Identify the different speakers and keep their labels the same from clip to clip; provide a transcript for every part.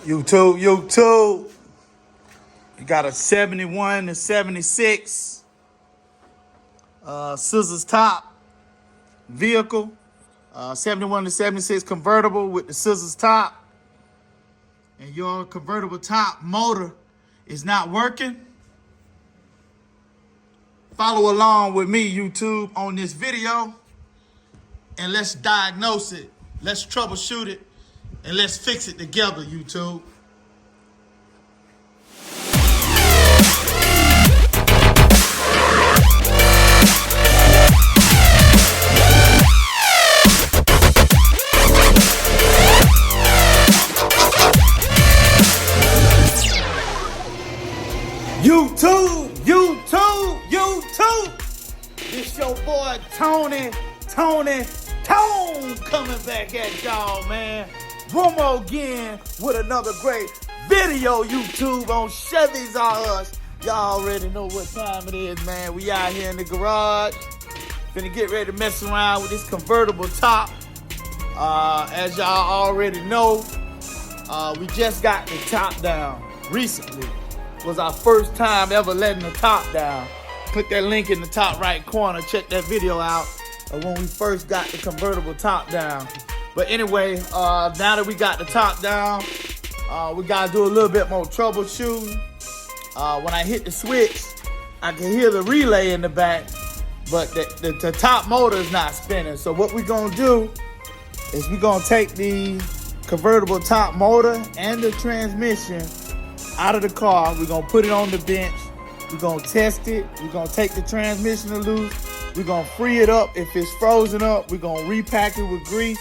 Speaker 1: YouTube. You got a 71 to 76 scissors top vehicle. 71 to 76 convertible with the scissors top. And your convertible top motor is not working. Follow along with me, YouTube, on this video. And let's diagnose it. Let's troubleshoot it. And let's fix it together, YouTube. YouTube. This your boy Tone coming back at y'all, man. One more again with another great video, YouTube, on Chevy's R Us. Y'all already know what time it is, man. We out here in the garage. Finna get ready to mess around with this convertible top. As y'all already know, we just got the top down recently. Was our first time ever letting the top down. Click that link in the top right corner. Check that video out of when we first got the convertible top down. But anyway, now that we got the top down, we gotta do a little bit more troubleshooting. When I hit the switch, I can hear the relay in the back, but the top motor is not spinning. So what we're gonna do is we're gonna take the convertible top motor and the transmission out of the car. We're gonna put it on the bench. We're gonna test it. We're gonna take the transmission loose. We're gonna free it up. If it's frozen up, we're gonna repack it with grease,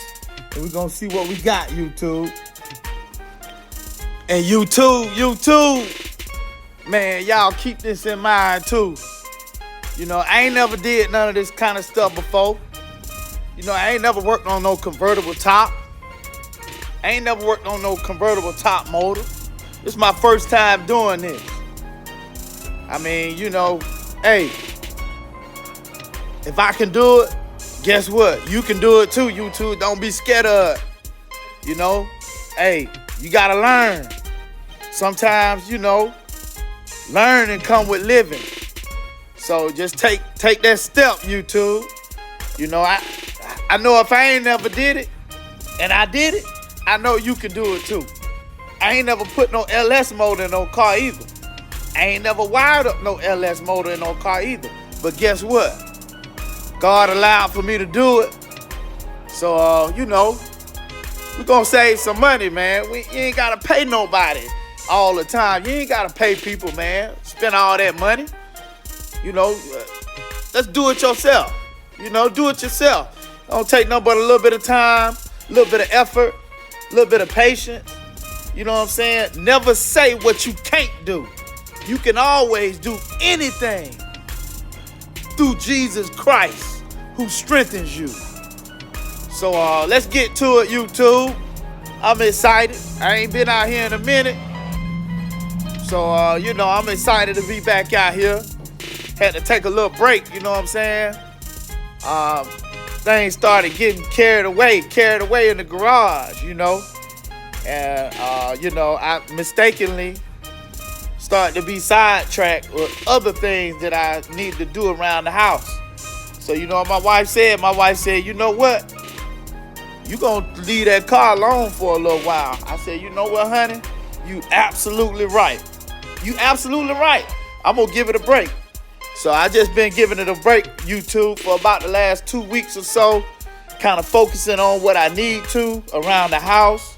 Speaker 1: and we're gonna see what we got, YouTube. And YouTube, man, y'all keep this in mind too. You know, I ain't never did none of this kind of stuff before. You know, I ain't never worked on no convertible top. I ain't never worked on no convertible top motor. This is my first time doing this. I mean, you know, hey, if I can do it, guess what? You can do it too, YouTube. Don't be scared of it. You know, hey, you gotta learn. Sometimes, you know, learn and come with living. So just take that step, YouTube. You know, I know if I ain't never did it, and I did it, I know you can do it too. I ain't never put no LS motor in no car either. I ain't never wired up no LS motor in no car either. But guess what? God allowed for me to do it. So, you know, we're going to save some money, man. You ain't got to pay nobody all the time. You ain't got to pay people, man. Spend all that money. You know, let's do it yourself. You know, do it yourself. Don't take nothing but a little bit of time, a little bit of effort, a little bit of patience. You know what I'm saying? Never say what you can't do. You can always do anything through Jesus Christ who strengthens you. So let's get to it, YouTube. I'm excited. I ain't been out here in a minute. So, you know, I'm excited to be back out here. Had to take a little break, you know what I'm saying? Things started getting carried away in the garage, you know? And, you know, I mistakenly started to be sidetracked with other things that I need to do around the house. So, you know what my wife said? My wife said, you know what? You gonna leave that car alone for a little while. I said, you know what, honey? You absolutely right. You absolutely right. I'm gonna give it a break. So I just been giving it a break, YouTube, for about the last 2 weeks or so. Kind of focusing on what I need to around the house.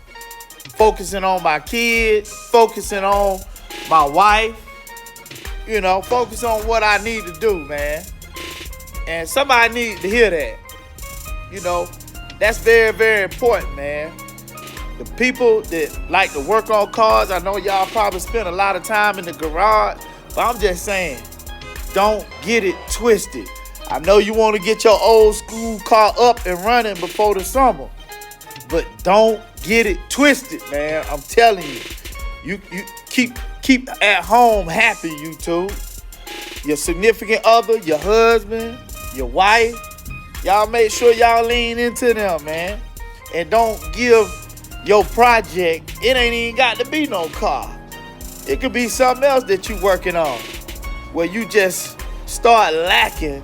Speaker 1: Focusing on my kids, focusing on my wife, you know, focus on what I need to do, man. And somebody needs to hear that. You know, that's very, very important, man. The people that like to work on cars, I know y'all probably spend a lot of time in the garage, but I'm just saying, don't get it twisted. I know you want to get your old school car up and running before the summer, but don't get it twisted, man. I'm telling you. You keep at home happy, YouTube. Your significant other, your husband, your wife, y'all make sure y'all lean into them, man. And don't give your project, it ain't even got to be no car. It could be something else that you working on, where you just start lacking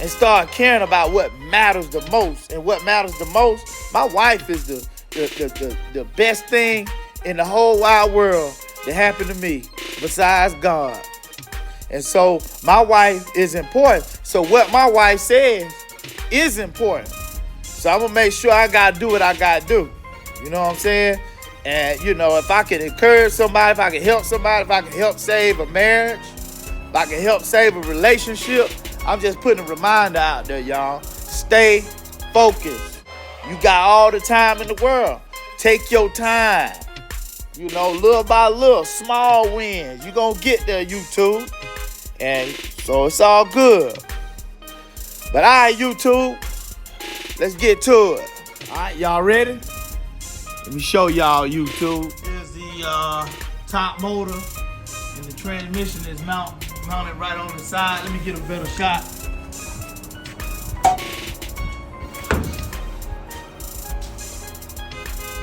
Speaker 1: and start caring about what matters the most. And what matters the most, my wife is the best thing in the whole wide world that happened to me besides God. And so my wife is important. So what my wife says is important. So I'm gonna make sure I gotta do what I gotta do. You know what I'm saying? And you know, if I can encourage somebody, if I can help somebody, if I can help save a marriage, if I can help save a relationship, I'm just putting a reminder out there, y'all. Stay focused. You got all the time in the world. Take your time. You know, little by little, small wins. You gonna get there, YouTube. And so it's all good. But all right, YouTube, let's get to it. All right, y'all ready? Let me show y'all, YouTube. Here's the top motor, and the transmission is mounted right on the side. Let me get a better shot.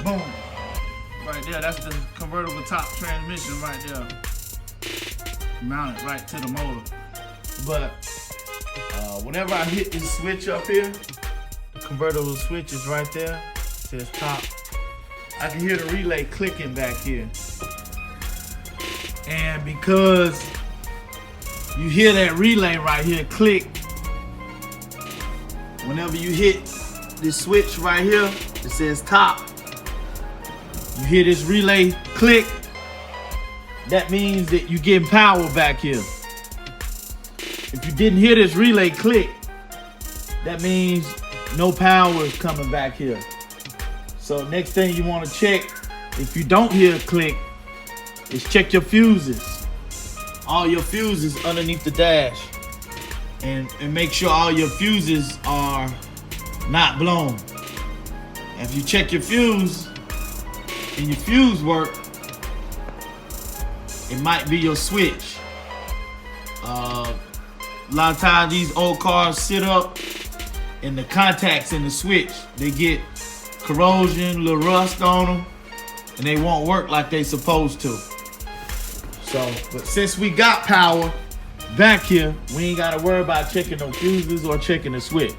Speaker 1: Boom. Right there, that's the convertible top transmission right there. Mounted right to the motor. But whenever I hit this switch up here, the convertible switch is right there. It says top. I can hear the relay clicking back here. And because you hear that relay right here click, whenever you hit this switch right here, it says top. You hear this relay click, that means that you're getting power back here. If you didn't hear this relay click, that means no power is coming back here. So next thing you want to check, if you don't hear a click, is check your fuses. All your fuses underneath the dash. And make sure all your fuses are not blown. If you check your fuse and your fuse work, it might be your switch. A lot of times these old cars sit up and the contacts in the switch, they get corrosion, little rust on them, and they won't work like they supposed to. So, but since we got power back here, we ain't gotta worry about checking no fuses or checking the switch.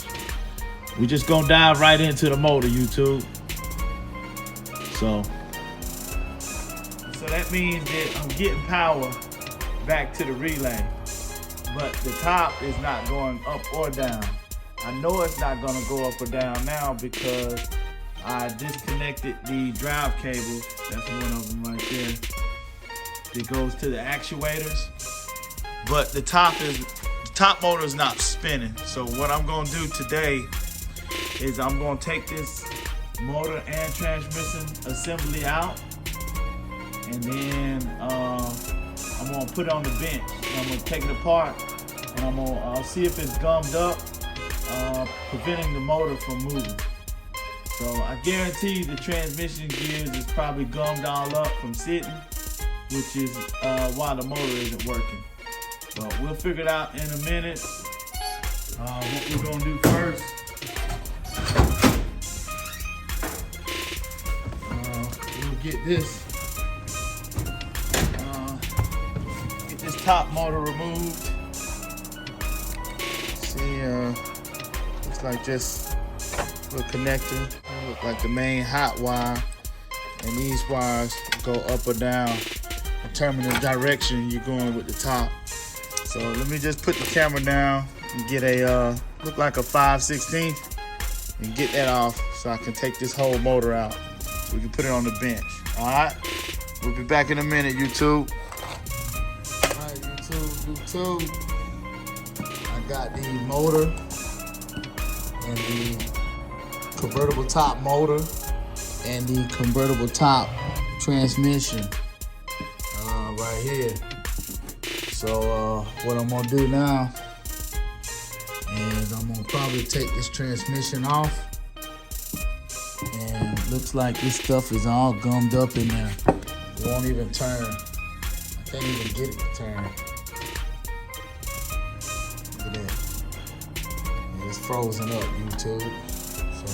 Speaker 1: We just gonna dive right into the motor, YouTube. So that means that I'm getting power back to the relay, but the top is not going up or down. I know it's not gonna go up or down now because I disconnected the drive cables. That's one of them right there. It goes to the actuators, but the top motor is not spinning. So what I'm gonna do today is I'm gonna take this motor and transmission assembly out, and then I'm gonna put it on the bench. I'm gonna take it apart, and I'm gonna see if it's gummed up, preventing the motor from moving. So I guarantee the transmission gears is probably gummed all up from sitting, which is why the motor isn't working. But we'll figure it out in a minute. What we're gonna do first, we'll get this top motor removed. See, looks like just a little connector. Look like the main hot wire, and these wires go up or down, determine the direction you're going with the top. So let me just put the camera down and get a look like a 5/16 and get that off so I can take this whole motor out so we can put it on the bench. All right, we'll be back in a minute, YouTube. All right, YouTube. I got the motor and the convertible top motor and the convertible top transmission right here. So what I'm gonna do now is I'm gonna probably take this transmission off, and looks like this stuff is all gummed up in there. It won't even turn. I can't even get it to turn. Look at that. It's frozen up, YouTube. So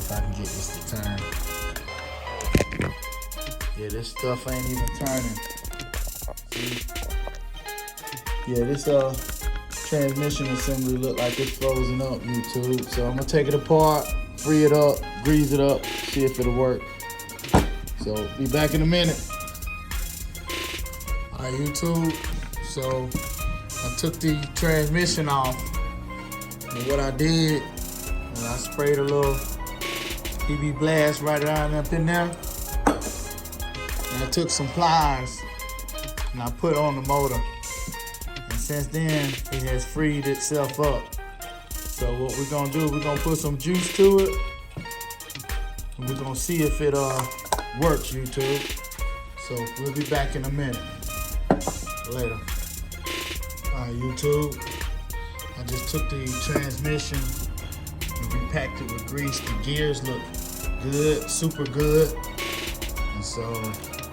Speaker 1: if I can get this to turn. Yeah, this stuff ain't even turning. See? Yeah, this transmission assembly look like it's frozen up, YouTube. So I'm gonna take it apart, free it up, grease it up, see if it'll work. So be back in a minute. All right, YouTube. So I took the transmission off, and what I did, and I sprayed a little PB blast right around up in there. And I took some pliers and I put on the motor. And since then, it has freed itself up. So what we're gonna do, we're gonna put some juice to it. And we're gonna see if it works, YouTube. So we'll be back in a minute. Later. All right, YouTube. I just took the transmission and repacked it with grease. The gears look good, super good. And so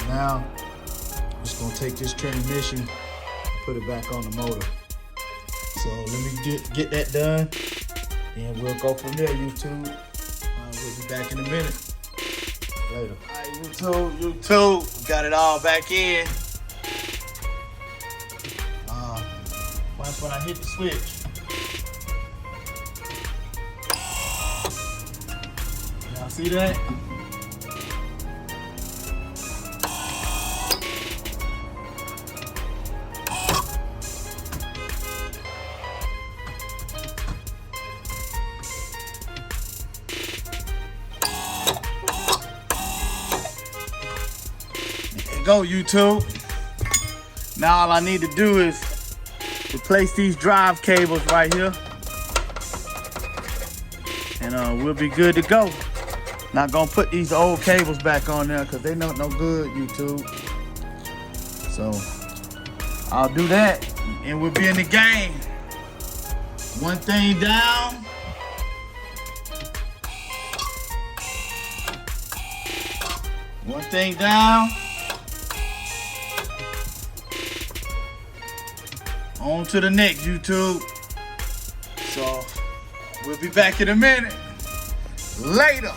Speaker 1: now I'm just gonna take this transmission and put it back on the motor. So let me get that done, and we'll go from there, YouTube. We'll be back in a minute. Later. All right, YouTube, got it all back in. Watch when I hit the switch. Y'all see that? There you go, YouTube. Now all I need to do is replace these drive cables right here, and we'll be good to go. Not gonna put these old cables back on there because they no good, YouTube. So I'll do that, and we'll be in the game. One thing down. One thing down. On to the next, YouTube. So we'll be back in a minute. Later.